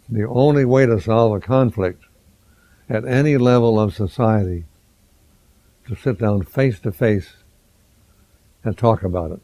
The only way to solve a conflict at any level of society is to sit down face to face and talk about it.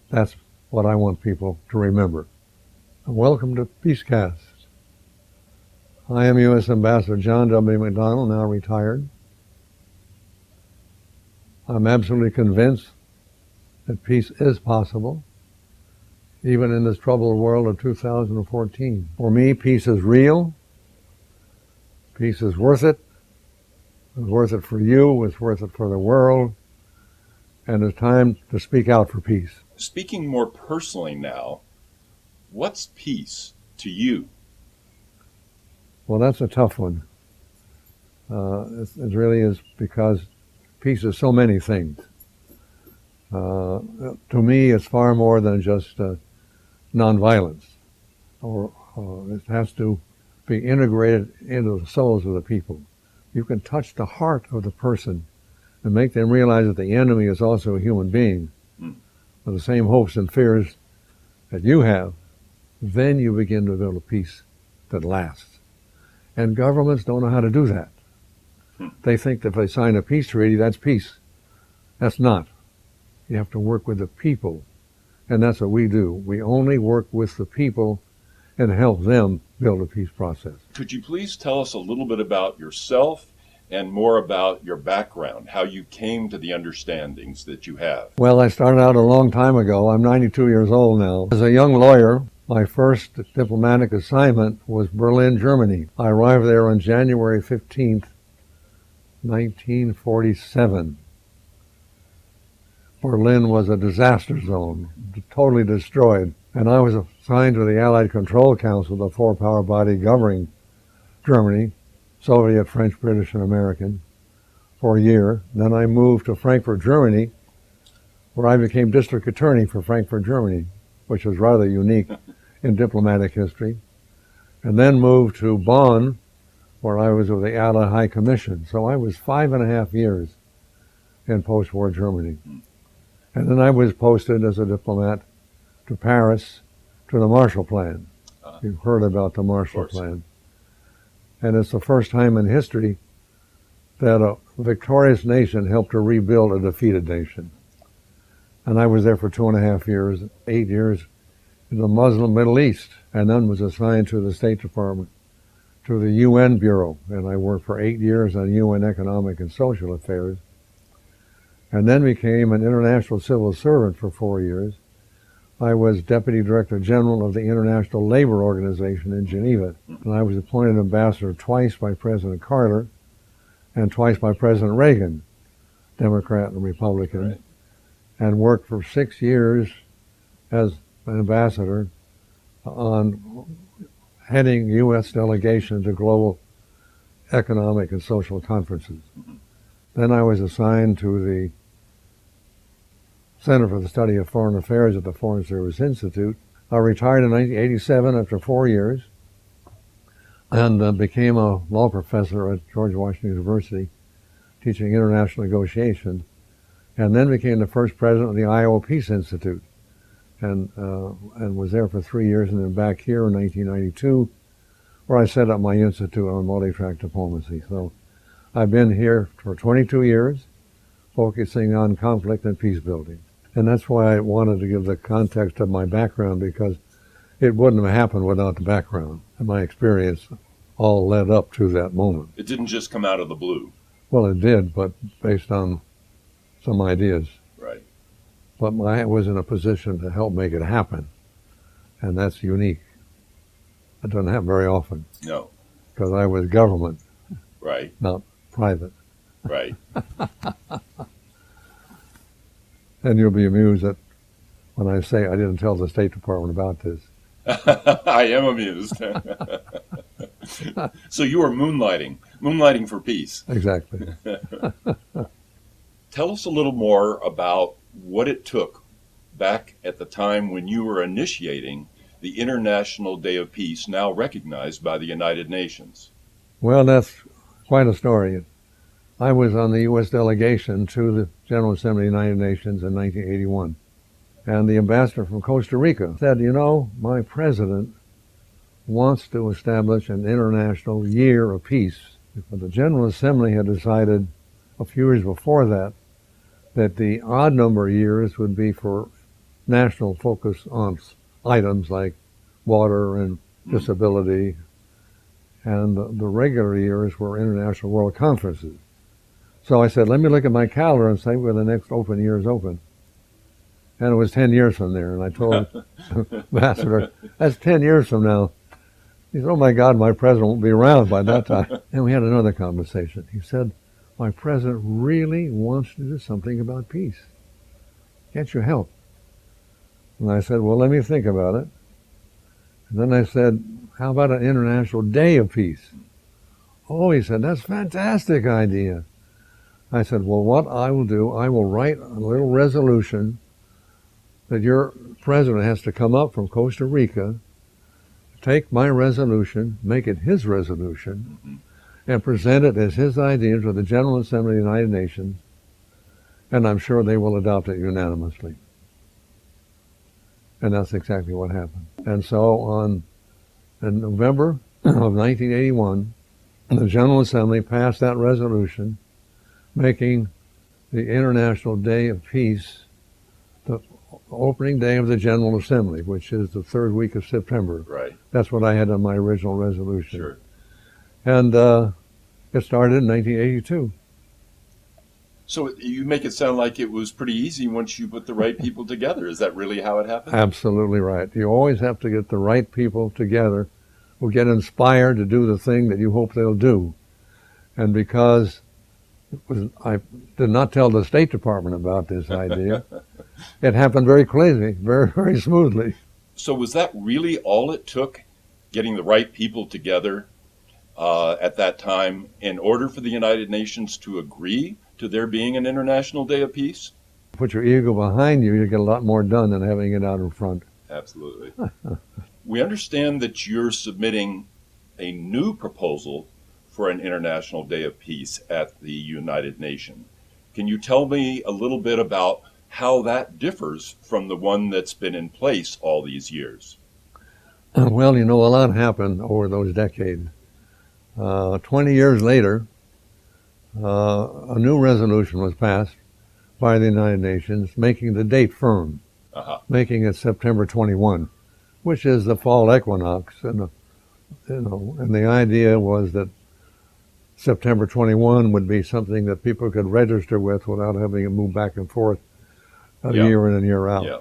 That's what I want people to remember. And welcome to Peacecast. I am U.S. Ambassador John W. McDonald, now retired. I'm absolutely convinced that peace is possible, even in this troubled world of 2014. For me, peace is real. Peace is worth it. It's worth it for you. It's worth it for the world. And it's time to speak out for peace. Speaking more personally now, what's peace to you? Well, that's a tough one. It really is, because peace is so many things. To me, it's far more than just nonviolence. It has to be integrated into the souls of the people. You can touch the heart of the person and make them realize that the enemy is also a human being with the same hopes and fears that you have. Then you begin to build a peace that lasts. And governments don't know how to do that. They think that if they sign a peace treaty, that's peace. That's not. You have to work with the people, and that's what we do. We only work with the people and help them build a peace process. Could you please tell us a little bit about yourself and more about your background, how you came to the understandings that you have? Well, I started out a long time ago. I'm 92 years old now. As a young lawyer, my first diplomatic assignment was Berlin, Germany. I arrived there on January 15th, 1947. Berlin was a disaster zone, totally destroyed. And I was assigned to the Allied Control Council, the four-power body governing Germany, Soviet, French, British, and American, for a year. Then I moved to Frankfurt, Germany, where I became district attorney for Frankfurt, Germany, which was rather unique in diplomatic history. And then moved to Bonn, where I was with the Allied High Commission. So I was 5.5 years in post-war Germany. And then I was posted as a diplomat to Paris, to the Marshall Plan. You've heard about the Marshall Plan. And it's the first time in history that a victorious nation helped to rebuild a defeated nation. And I was there for 2.5 years, 8 years in the Muslim Middle East, and then was assigned to the State Department, to the UN Bureau. And I worked for 8 years on UN Economic and Social Affairs, and then became an international civil servant for 4 years. I was Deputy Director General of the International Labor Organization in Geneva, and I was appointed ambassador twice by President Carter and twice by President Reagan, Democrat and Republican, right, and worked for 6 years as an ambassador on heading U.S. delegation to global economic and social conferences. Then I was assigned to the Center for the Study of Foreign Affairs at the Foreign Service Institute. I retired in 1987 after 4 years and became a law professor at George Washington University, teaching international negotiation, and then became the first president of the Iowa Peace Institute, and was there for 3 years, and then back here in 1992, where I set up my institute on multitrack diplomacy. So I've been here for 22 years, focusing on conflict and peace building. And that's why I wanted to give the context of my background, because it wouldn't have happened without the background. And my experience all led up to that moment. It didn't just come out of the blue. Well, it did, but based on some ideas. Right. But I was in a position to help make it happen. And that's unique. It doesn't happen very often. No. Because I was government. Right. Not private. Right. And you'll be amused that when I say I didn't tell the State Department about this. I am amused. So you were moonlighting for peace. Exactly. Tell us a little more about what it took back at the time when you were initiating the International Day of Peace, now recognized by the United Nations. Well, that's quite a story. I was on the U.S. delegation to the General Assembly of the United Nations in 1981. And the ambassador from Costa Rica said, you know, my president wants to establish an international year of peace. But the General Assembly had decided a few years before that the odd number years would be for national focus on items like water and disability, and the regular years were international world conferences. So I said, let me look at my calendar and say where the next open year is open. And it was 10 years from there. And I told the ambassador, that's 10 years from now. He said, oh my God, my president won't be around by that time. And we had another conversation. He said, my president really wants to do something about peace. Can't you help? And I said, well, let me think about it. And then I said, how about an International Day of Peace? Oh, he said, that's a fantastic idea. I said, well, what I will do, I will write a little resolution that your president has to come up from Costa Rica, take my resolution, make it his resolution, and present it as his idea to the General Assembly of the United Nations, and I'm sure they will adopt it unanimously. And that's exactly what happened. And so in November of 1981, the General Assembly passed that resolution, making the International Day of Peace the opening day of the General Assembly, which is the third week of September. Right. That's what I had on my original resolution. Sure. And it started in 1982. So you make it sound like it was pretty easy once you put the right people together. Is that really how it happened? Absolutely right. You always have to get the right people together who get inspired to do the thing that you hope they'll do. And because I did not tell the State Department about this idea, it happened very quickly, very, very smoothly. So was that really all it took, getting the right people together at that time in order for the United Nations to agree to there being an International Day of Peace? Put your ego behind you, you get a lot more done than having it out in front. Absolutely. We understand that you're submitting a new proposal for an International Day of Peace at the United Nations. Can you tell me a little bit about how that differs from the one that's been in place all these years? Well, you know, a lot happened over those decades. 20 years later, a new resolution was passed by the United Nations, making the date firm, making it September 21, which is the fall equinox. And the idea was that September 21 would be something that people could register with without having to move back and forth a year in and year out. Yeah.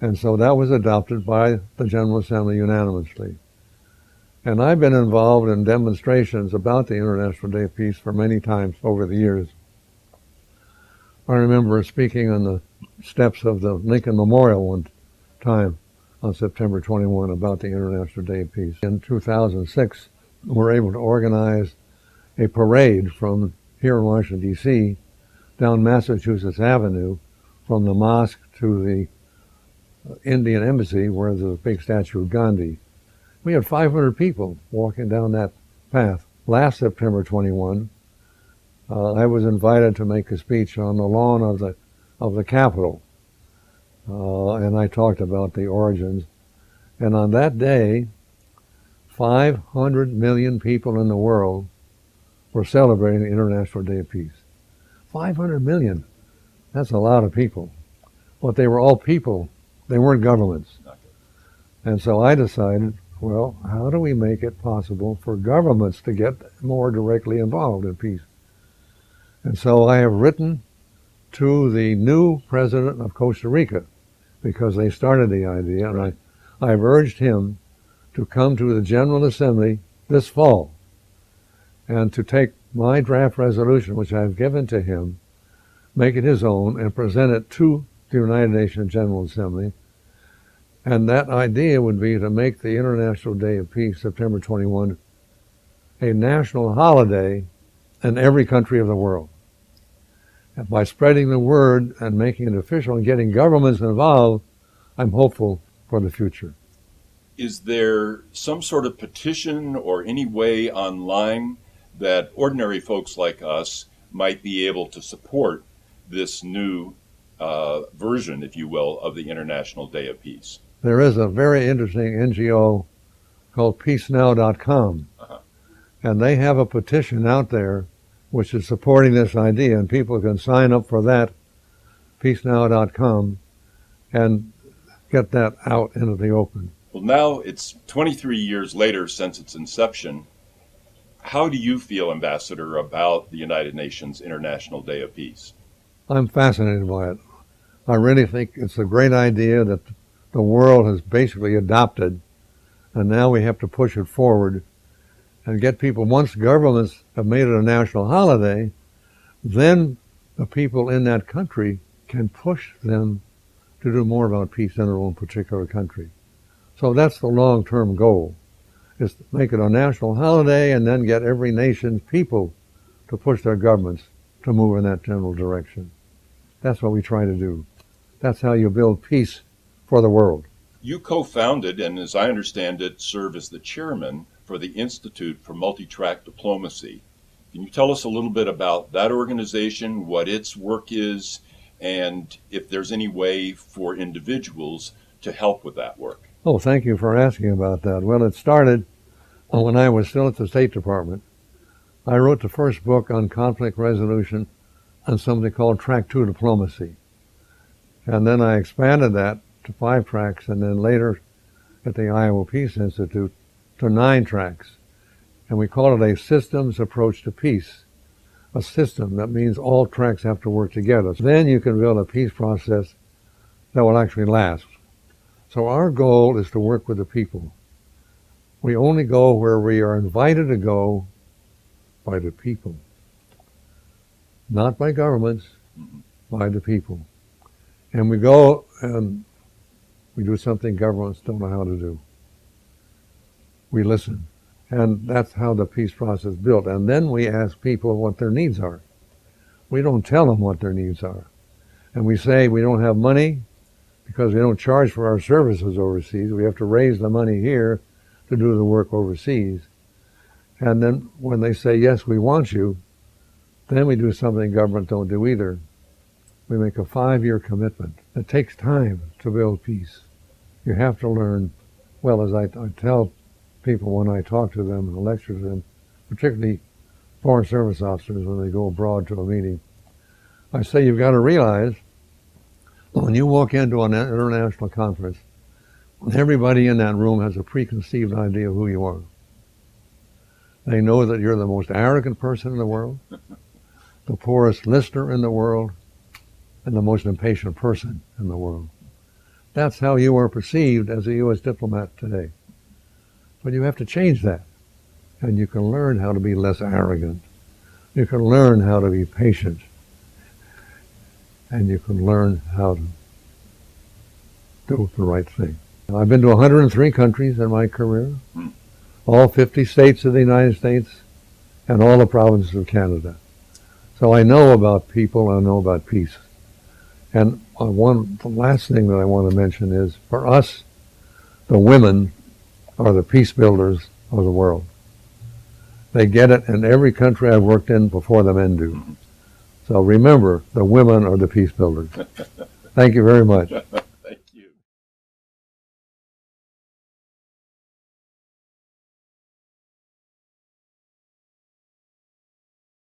And so that was adopted by the General Assembly unanimously. And I've been involved in demonstrations about the International Day of Peace for many times over the years. I remember speaking on the steps of the Lincoln Memorial one time on September 21 about the International Day of Peace. In 2006, we were able to organize a parade from here in Washington, D.C., down Massachusetts Avenue, from the mosque to the Indian Embassy, where there's a big statue of Gandhi. We had 500 people walking down that path. Last September 21, I was invited to make a speech on the lawn of the Capitol, and I talked about the origins. And on that day, 500 million people in the world were celebrating the International Day of Peace. 500 million. That's a lot of people. But they were all people. They weren't governments. And so I decided, well, how do we make it possible for governments to get more directly involved in peace? And so I have written to the new president of Costa Rica, because they started the idea, and I've urged him to come to the General Assembly this fall and to take my draft resolution, which I've given to him, make it his own, and present it to the United Nations General Assembly. And that idea would be to make the International Day of Peace, September 21, a national holiday in every country of the world. And by spreading the word and making it official and getting governments involved, I'm hopeful for the future. Is there some sort of petition or any way online that ordinary folks like us might be able to support this new version, if you will, of the International Day of Peace? There is a very interesting NGO called peacenow.com. Uh-huh. And they have a petition out there which is supporting this idea, and people can sign up for that, peacenow.com, and get that out into the open. Well, now it's 23 years later since its inception. How do you feel, Ambassador, about the United Nations International Day of Peace? I'm fascinated by it. I really think it's a great idea that the world has basically adopted, and now we have to push it forward and get people, once governments have made it a national holiday, then the people in that country can push them to do more about peace in their own particular country. So that's the long-term goal, is to make it a national holiday and then get every nation's people to push their governments to move in that general direction. That's what we try to do. That's how you build peace for the world. You co-founded, and as I understand it, serve as the chairman for the Institute for Multitrack Diplomacy. Can you tell us a little bit about that organization, what its work is, and if there's any way for individuals to help with that work? Oh, thank you for asking about that. Well, it started when I was still at the State Department. I wrote the first book on conflict resolution on something called Track 2 Diplomacy. And then I expanded that to 5 tracks, and then later at the Iowa Peace Institute to 9 tracks. And we call it a systems approach to peace. A system, that means all tracks have to work together. Then you can build a peace process that will actually last. So our goal is to work with the people. We only go where we are invited to go by the people. Not by governments, by the people. And we go and we do something governments don't know how to do. We listen. And that's how the peace process is built. And then we ask people what their needs are. We don't tell them what their needs are. And we say we don't have money because we don't charge for our services overseas. We have to raise the money here to do the work overseas. And then when they say, yes, we want you, then we do something government don't do either. We make a 5-year commitment. It takes time to build peace. You have to learn, well, as I tell people when I talk to them and lecture to them, particularly foreign service officers when they go abroad to a meeting, I say you've got to realize when you walk into an international conference, everybody in that room has a preconceived idea of who you are. They know that you're the most arrogant person in the world, the poorest listener in the world, and the most impatient person in the world. That's how you are perceived as a U.S. diplomat today. But you have to change that. And you can learn how to be less arrogant. You can learn how to be patient. And you can learn how to do the right thing. I've been to 103 countries in my career, all 50 states of the United States, and all the provinces of Canada. So I know about people, I know about peace. And the last thing that I want to mention is, for us, the women are the peace builders of the world. They get it in every country I've worked in before the men do. So remember, the women are the peace builders. Thank you very much.